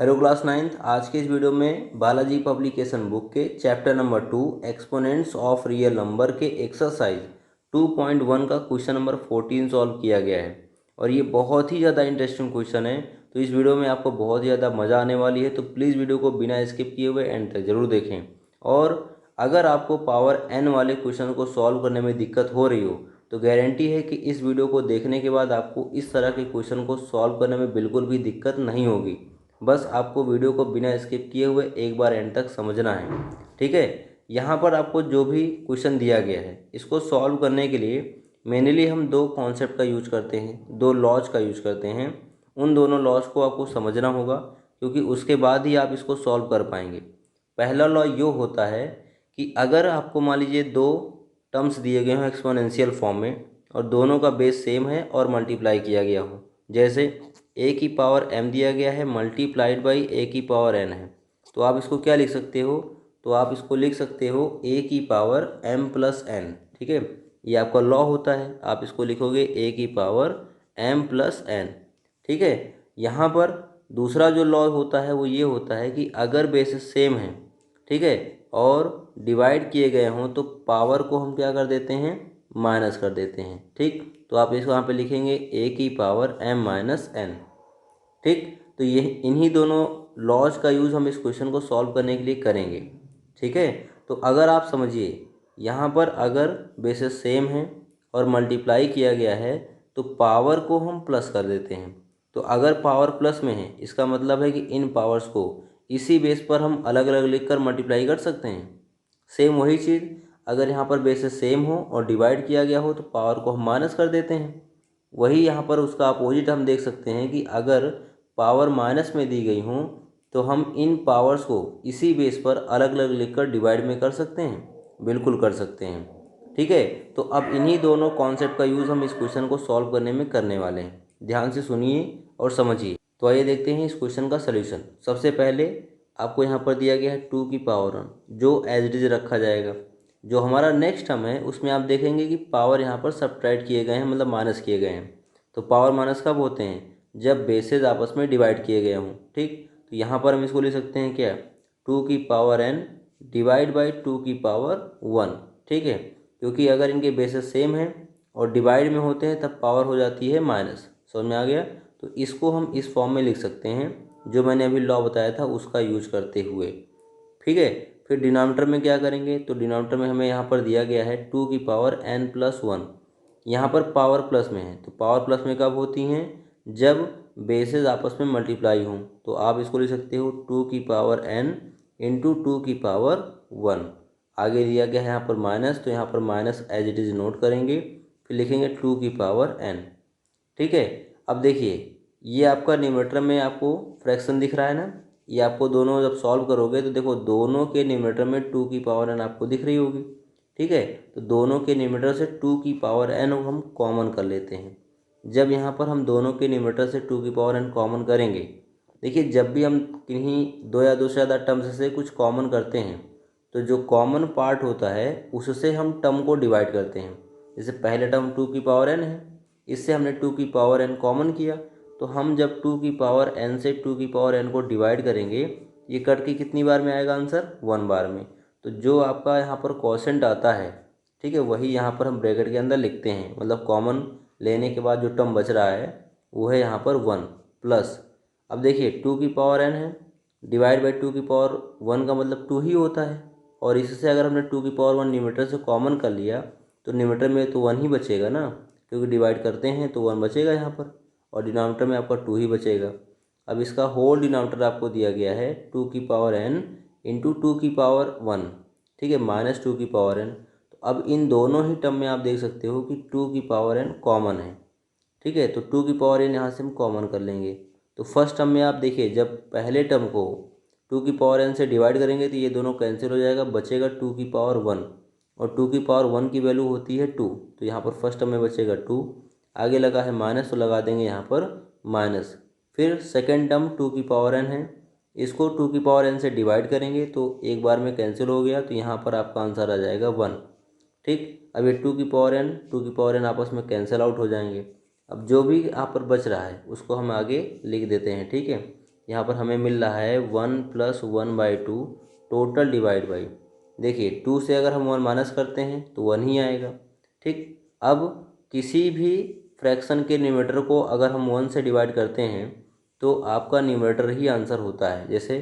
Hello class ninth. आज के इस वीडियो में बालाजी पब्लिकेशन बुक के chapter number 2 exponents of real number के एक्सरसाइज 2.1 का क्वेश्चन नंबर 14 सॉल्व किया गया है। और ये बहुत ही ज़्यादा इंटरेस्टिंग क्वेश्चन है, तो इस वीडियो में आपको बहुत ही ज़्यादा मज़ा आने वाली है। तो प्लीज़ वीडियो को बिना स्किप किए हुए एंड तक जरूर देखें। और अगर आपको पावर n वाले क्वेश्चन को सॉल्व करने में दिक्कत हो रही हो तो गारंटी है कि इस वीडियो को देखने के बाद आपको इस तरह के क्वेश्चन को सॉल्व करने में बिल्कुल भी दिक्कत नहीं होगी। बस आपको वीडियो को बिना स्किप किए हुए एक बार एंड तक समझना है, ठीक है। यहाँ पर आपको जो भी क्वेश्चन दिया गया है इसको सॉल्व करने के लिए मेनली हम दो कॉन्सेप्ट का यूज करते हैं, दो लॉज का यूज करते हैं। उन दोनों लॉज को आपको समझना होगा, क्योंकि उसके बाद ही आप इसको सॉल्व कर पाएंगे। पहला लॉ यो होता है कि अगर आपको मान लीजिए दो टर्म्स दिए गए हों एक्सपोनेंशियल फॉर्म में और दोनों का बेस सेम है और मल्टीप्लाई किया गया हो, जैसे ए की पावर m दिया गया है मल्टीप्लाइड बाई ए की पावर n है, तो आप इसको क्या लिख सकते हो? तो आप इसको लिख सकते हो a की पावर m प्लस n, ठीक है। ये आपका लॉ होता है, आप इसको लिखोगे a की पावर m प्लस n, ठीक है। यहाँ पर दूसरा जो लॉ होता है वो ये होता है कि अगर बेसिस सेम है, ठीक है, और डिवाइड किए गए हों तो पावर को हम क्या कर देते हैं? माइनस कर देते हैं, ठीक। तो आप इसको यहाँ पे लिखेंगे a की पावर m माइनस n, ठीक। तो ये इन्हीं दोनों लॉज का यूज़ हम इस क्वेश्चन को सॉल्व करने के लिए करेंगे, ठीक है। तो अगर आप समझिए यहाँ पर अगर बेसिस सेम है और मल्टीप्लाई किया गया है तो पावर को हम प्लस कर देते हैं। तो अगर पावर प्लस में है इसका मतलब है कि इन पावर्स को इसी बेस पर हम अलग अलग लिख कर मल्टीप्लाई कर सकते हैं। सेम वही चीज़ अगर यहाँ पर बेसिस सेम हो और डिवाइड किया गया हो तो पावर को हम माइनस कर देते हैं। वही यहाँ पर उसका अपोजिट हम देख सकते हैं कि अगर पावर माइनस में दी गई हों तो हम इन पावर्स को इसी बेस पर अलग अलग लिखकर डिवाइड में कर सकते हैं, बिल्कुल कर सकते हैं, ठीक है। तो अब इन्हीं दोनों कॉन्सेप्ट का यूज़ हम इस क्वेश्चन को सॉल्व करने में करने वाले हैं। ध्यान से सुनिए और समझिए। तो आइए देखते हैं इस क्वेश्चन का सलूशन। सबसे पहले आपको यहाँ पर दिया गया है 2 की पावर 1, जो एज इट इज रखा जाएगा। जो हमारा नेक्स्ट टर्म है उसमें आप देखेंगे कि पावर यहाँ पर सब्ट्रैक्ट किए गए हैं, मतलब माइनस किए गए हैं। तो पावर माइनस कब होते हैं? जब बेसेस आपस में डिवाइड किए गए हों, ठीक। तो यहाँ पर हम इसको लिख सकते हैं क्या? 2 की पावर n डिवाइड बाई 2 की पावर 1, ठीक है। क्योंकि अगर इनके बेसेस सेम हैं और डिवाइड में होते हैं तब पावर हो जाती है माइनस। समझ में आ गया? तो इसको हम इस फॉर्म में लिख सकते हैं जो मैंने अभी लॉ बताया था उसका यूज करते हुए, ठीक है। फिर डिनोमिनेटर में क्या करेंगे? तो डिनोमिनेटर में हमें यहाँ पर दिया गया है 2 की पावर n प्लस 1। यहाँ पर पावर प्लस में है, तो पावर प्लस में कब होती हैं? जब बेसेस आपस में मल्टीप्लाई हों। तो आप इसको लिख सकते हो 2 की पावर n इंटू 2 की पावर 1। आगे दिया गया है यहाँ पर माइनस, तो यहाँ पर minus as it is note करेंगे, फिर लिखेंगे 2 की पावर n, ठीक है। अब देखिए ये आपका न्यूमरेटर में आपको फ्रैक्शन दिख रहा है ना, ये आपको दोनों जब सॉल्व करोगे तो देखो दोनों के न्यूमरेटर में 2 की पावर n आपको दिख रही होगी, ठीक है। तो दोनों के न्यूमरेटर से 2 की पावर n हम कॉमन कर लेते हैं। जब यहाँ पर हम दोनों के न्यूमरेटर से 2 की पावर n कॉमन करेंगे, देखिए जब भी हम किन्हीं दो या दो से ज़्यादा टर्म्स से कुछ कॉमन करते हैं तो जो कॉमन पार्ट होता है उससे हम टर्म को डिवाइड करते हैं। जैसे पहले टर्म 2 की पावर n है, इससे हमने 2 की पावर n कॉमन किया, तो हम जब 2 की पावर n से 2 की पावर n को डिवाइड करेंगे ये कट के कितनी बार में आएगा आंसर? 1 बार में। तो जो आपका यहाँ पर क्वोशेंट आता है, ठीक है, वही यहाँ पर हम ब्रैकेट के अंदर लिखते हैं। मतलब कॉमन लेने के बाद जो टर्म बच रहा है वो है यहाँ पर 1 प्लस। अब देखिए 2 की पावर n है डिवाइड बाई 2 की पावर 1 का मतलब 2 ही होता है। और इससे अगर हमने 2 की पावर 1 न्यूमरेटर से कॉमन कर लिया तो न्यूमरेटर में तो 1 ही बचेगा ना, क्योंकि डिवाइड करते हैं तो 1 बचेगा यहाँ पर, और डिनोमिनेटर में आपका 2 ही बचेगा। अब इसका होल डिनोमिनेटर आपको दिया गया है 2 की पावर n इंटू 2 की पावर 1, ठीक है, माइनस 2 की पावर n। तो अब इन दोनों ही टर्म में आप देख सकते हो कि 2 की पावर n कॉमन है, ठीक है। तो 2 की पावर n यहाँ से हम कॉमन कर लेंगे। तो फर्स्ट टर्म में आप देखिए जब पहले टर्म को 2 की पावर n से डिवाइड करेंगे तो ये दोनों कैंसिल हो जाएगा, बचेगा 2 की पावर 1, और 2 की पावर 1 की वैल्यू होती है 2, तो यहाँ पर फर्स्ट टर्म में बचेगा 2। आगे लगा है माइनस तो लगा देंगे यहाँ पर माइनस। फिर सेकेंड टर्म 2 की पावर n है, इसको 2 की पावर n से डिवाइड करेंगे तो एक बार में कैंसिल हो गया, तो यहाँ पर आपका आंसर आ जाएगा 1, ठीक। अब ये 2 की पावर n 2 की पावर n आपस में कैंसिल आउट हो जाएंगे। अब जो भी यहाँ पर बच रहा है उसको हम आगे लिख देते हैं, ठीक है। यहाँ पर हमें मिल रहा है 1+1/2 टोटल डिवाइड बाई, देखिए 2 से अगर हम 1 माइनस करते हैं तो 1 ही आएगा। ठीक, अब किसी भी फ्रैक्शन के न्यूमरेटर को अगर हम 1 से डिवाइड करते हैं तो आपका न्यूमरेटर ही आंसर होता है। जैसे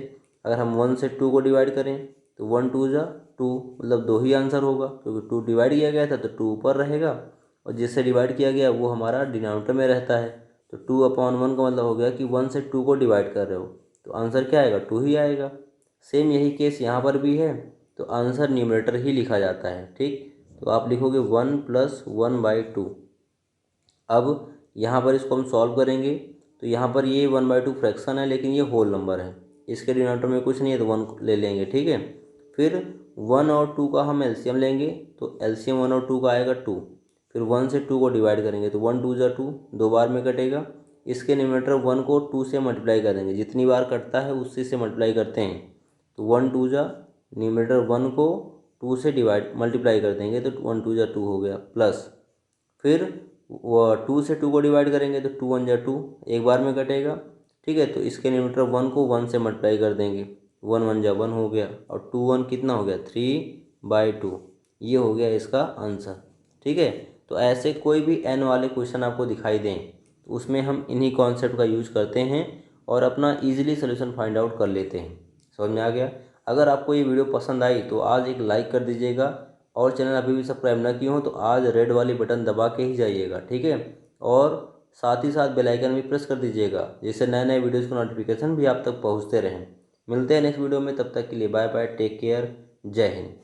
अगर हम 1 से 2 को डिवाइड करें तो 1×2 मतलब 2 ही आंसर होगा, क्योंकि 2 डिवाइड किया गया था तो 2 ऊपर रहेगा और जिससे डिवाइड किया गया वो हमारा डिनोमिनेटर में रहता है। तो 2/1 का मतलब हो गया कि 1 से 2 को डिवाइड कर रहे हो तो आंसर क्या आएगा, 2 ही आएगा। सेम यही केस यहाँ पर भी है, तो आंसर न्यूमरेटर ही लिखा जाता है। ठीक, तो आप लिखोगे 1+1/2। अब यहाँ पर इसको हम सॉल्व करेंगे तो यहाँ पर ये 1/2 फ्रैक्शन है लेकिन ये होल नंबर है, इसके डिनोमिनेटर में कुछ नहीं है तो 1 ले लेंगे। ठीक है, फिर 1 और 2 का हम एलसीएम लेंगे तो एलसीएम 1 और 2 का आएगा 2। फिर 1 से 2 को डिवाइड करेंगे तो 1×2 = 2, 2 बार में कटेगा। इसके न्यूमरेटर 1 को 2 से मल्टीप्लाई करेंगे, जितनी बार कटता है उसी से मल्टीप्लाई करते हैं। तो 1×2 न्यूमरेटर 1 को 2 से डिवाइड मल्टीप्लाई कर देंगे तो 1×2 हो गया, प्लस फिर वो 2 से 2 को डिवाइड करेंगे तो 2×1 = 2, एक बार में कटेगा। ठीक है, तो इसके न्यूमरेटर 1 को 1 से मल्टीप्लाई कर देंगे, 1×1 = 1 हो गया और 2×1 कितना हो गया, 3/2। ये हो गया इसका आंसर। ठीक है, तो ऐसे कोई भी n वाले क्वेश्चन आपको दिखाई दें तो उसमें हम इन्हीं कॉन्सेप्ट का यूज करते हैं और अपना इजीली सोल्यूशन फाइंड आउट कर लेते हैं। समझ में आ गया? अगर आपको ये वीडियो पसंद आई तो आज एक लाइक कर दीजिएगा और चैनल अभी भी सब्सक्राइब ना किए हो तो आज रेड वाली बटन दबा के ही जाइएगा। ठीक है, और साथ ही साथ बेल आइकन भी प्रेस कर दीजिएगा जिससे नए नए वीडियोज़ के नोटिफिकेशन भी आप तक पहुंचते रहें। मिलते हैं नेक्स्ट वीडियो में, तब तक के लिए बाय बाय, टेक केयर, जय हिंद।